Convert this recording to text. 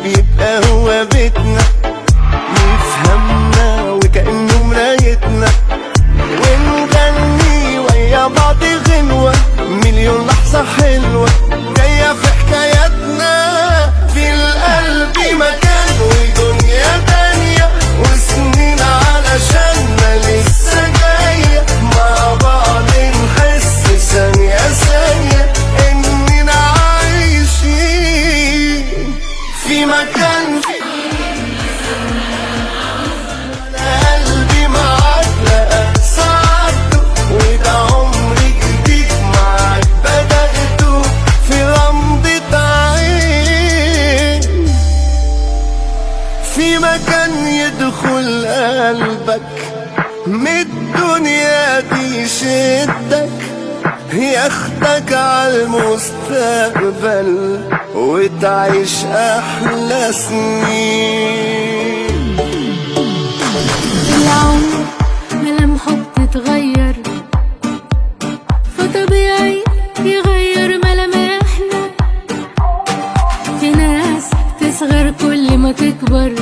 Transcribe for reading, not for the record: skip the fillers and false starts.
بيبقى هو بيتنا، يفهمنا وكأنه مرايتنا، ونغني ويا بعض غنوة مليون لحظة حلوة جاية في حكاياتنا. في القلب مكان ودنيا تانية وسنين علشاننا لسه جاية، مع بعض نحس ثانية ثانية إننا عايشين في مكان. أنا قلبي معاك لقى سعادته، وده عمر جديد معاك بدأته في غمضة عين. في مكان يدخل قلبك من الدنيا دي يشدك، ياخدك عالمستقبل وتعيش أحلى سنين. العمر ملامحه بتتغير، فطبيعي يغير ملامحنا. في ناس تصغر كل ما تكبر،